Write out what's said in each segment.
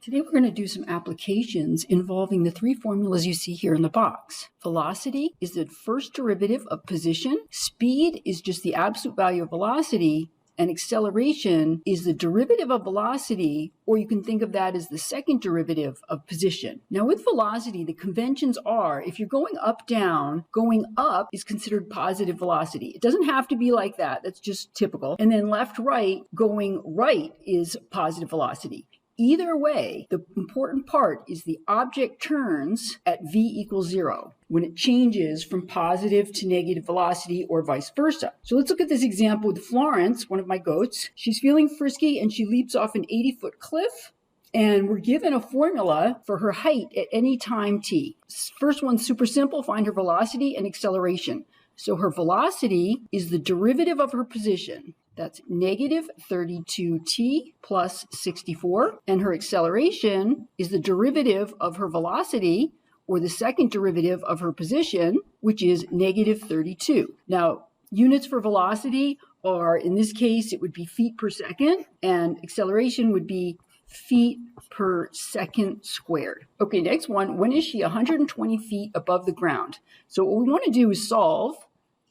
Today we're going to do some applications involving the three formulas you see here in the box. Velocity is the first derivative of position, speed is just the absolute value of velocity, and acceleration is the derivative of velocity, or you can think of that as the second derivative of position. Now with velocity, the conventions are, if you're going up, down, going up is considered positive velocity. It doesn't have to be like that, that's just typical. And then left, right, going right is positive velocity. Either way, the important part is the object turns at v equals 0 when it changes from positive to negative velocity or vice versa. So let's look at this example with Florence, one of my goats. She's feeling frisky and she leaps off an 80-foot cliff. And we're given a formula for her height at any time t. First one's super simple, find her velocity and acceleration. So her velocity is the derivative of her position. That's negative 32t plus 64. And her acceleration is the derivative of her velocity, or the second derivative of her position, which is negative 32. Now, units for velocity are, in this case, it would be feet per second, and acceleration would be feet per second squared. Okay, next one, when is she 120 feet above the ground? So what we want to do is solve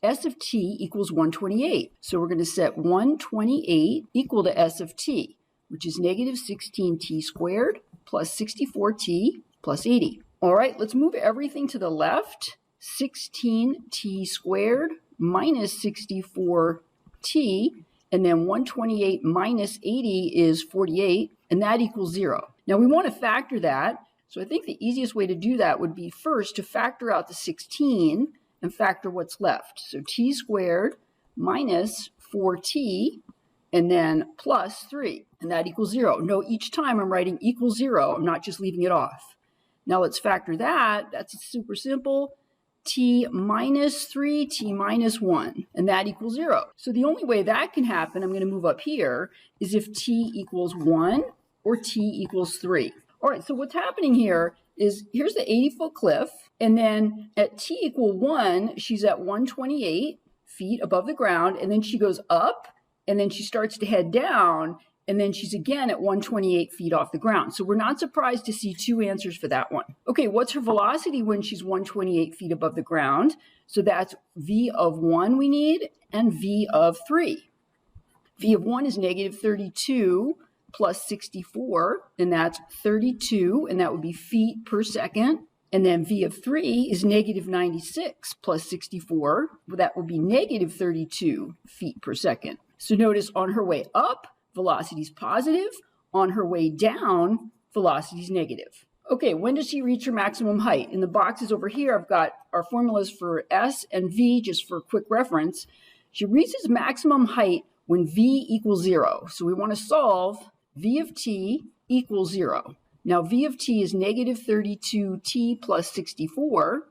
S of t equals 128. So we're going to set 128 equal to S of t, which is negative 16t squared plus 64t plus 80. All right, let's move everything to the left. 16t squared minus 64t, and then 128 minus 80 is 48, and that equals 0. Now we want to factor that, so I think the easiest way to do that would be first to factor out the 16 and factor what's left. So t squared minus 4t, and then plus 3, and that equals 0. Note each time I'm writing equals 0, I'm not just leaving it off. Now let's factor that. That's super simple. T minus 3, t minus 1, and that equals 0. So the only way that can happen, I'm going to move up here, is if t equals 1 or t equals 3. All right, so what's happening here is here's the 80-foot cliff, and then at t equal 1, she's at 128 feet above the ground, and then she goes up, and then she starts to head down, and then she's again at 128 feet off the ground. So we're not surprised to see two answers for that one. Okay, what's her velocity when she's 128 feet above the ground? So that's v of 1 we need, and v of 3. V of 1 is negative 32 plus 64, and that's 32, and that would be feet per second. And then v of 3 is negative 96 plus 64, that would be negative 32 feet per second. So notice on her way up, velocity is positive. On her way down, velocity is negative. Okay, when does she reach her maximum height? In the boxes over here, I've got our formulas for S and V, just for quick reference. She reaches maximum height when V equals 0. So we want to solve V of t equals 0. Now V of t is negative 32t plus 64.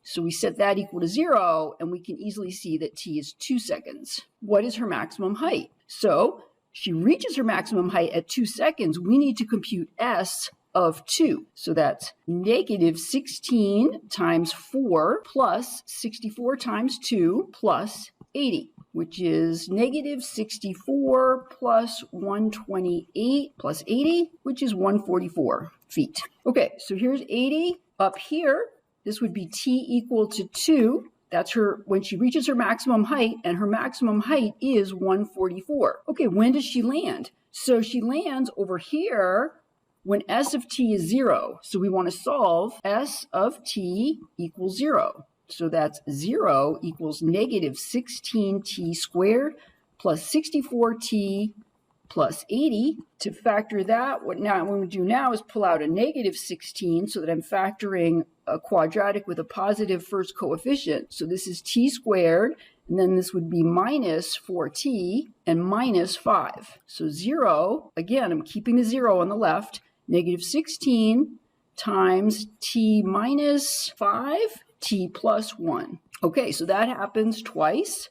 So we set that equal to 0, and we can easily see that t is 2 seconds. What is her maximum height? So she reaches her maximum height at 2 seconds. We need to compute S of 2. So that's negative 16 times 4 plus 64 times 2 plus 80. Which is negative 64 plus 128 plus 80, which is 144 feet. Okay, so here's 80. Up here, this would be t equal to 2. That's her when she reaches her maximum height, and her maximum height is 144. Okay, when does she land? So she lands over here when S of t is 0. So we want to solve S of t equals 0. So that's 0 equals negative 16t squared plus 64t plus 80. To factor that, what we do now is pull out a negative 16 so that I'm factoring a quadratic with a positive first coefficient. So this is t squared, and then this would be minus 4t and minus 5. So 0, again, I'm keeping the 0 on the left, negative 16 times t minus 5, t plus 1. Okay, so that happens twice.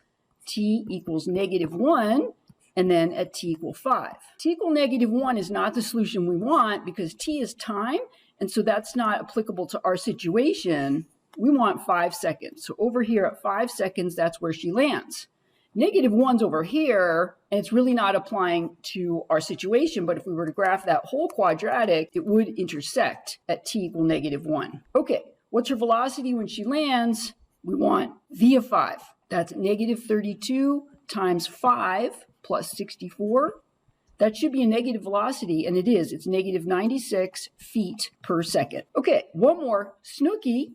T equals negative 1, and then at t equal 5. T equal negative 1 is not the solution we want because t is time, and so that's not applicable to our situation. We want 5 seconds. So over here at 5 seconds, that's where she lands. -1's over here, and it's really not applying to our situation, but if we were to graph that whole quadratic, it would intersect at t equal -1. Okay, what's her velocity when she lands? We want v of 5. That's -32 times 5 plus 64. That should be a negative velocity, and it is. It's -96 feet per second. Okay, one more. Snooky,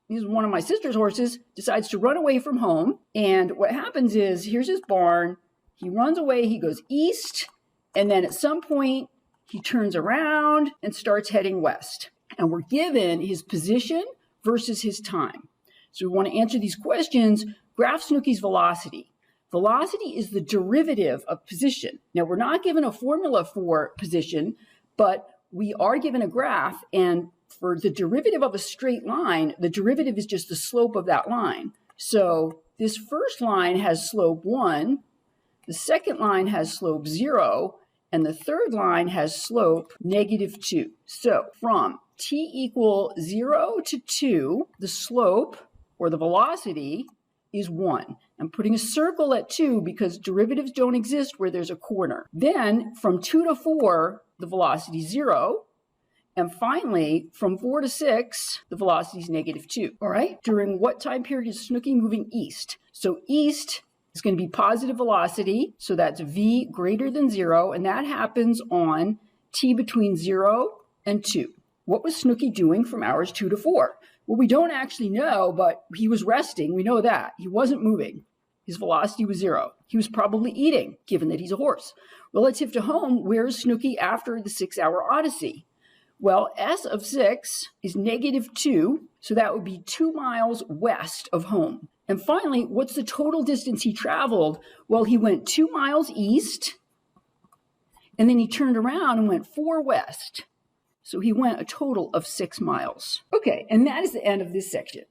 this is one of my sister's horses, decides to run away from home. And what happens is, here's his barn. He runs away, he goes east, and then at some point, he turns around and starts heading west. And we're given his position versus his time. So we want to answer these questions. Graph Snooky's velocity. Velocity is the derivative of position. Now, we're not given a formula for position, but we are given a graph, and for the derivative of a straight line, the derivative is just the slope of that line. So this first line has slope 1, the second line has slope 0, and the third line has slope -2. So from t equal 0 to 2, the slope, or the velocity, is 1. I'm putting a circle at 2 because derivatives don't exist where there's a corner. Then from 2 to 4, the velocity is 0. And finally, from 4 to 6, the velocity is -2. All right? During what time period is Snooky moving east? So east is going to be positive velocity. So that's v greater than 0. And that happens on t between 0 and 2. What was Snooky doing from hours 2 to 4? Well, we don't actually know, but he was resting. We know that. He wasn't moving. His velocity was 0. He was probably eating, given that he's a horse. Relative to home, where is Snooky after the 6-hour odyssey? Well, S of 6 is -2, so that would be 2 miles west of home. And finally, what's the total distance he traveled? Well, he went 2 miles east, and then he turned around and went 4 west. So he went a total of 6 miles. Okay, and that is the end of this section.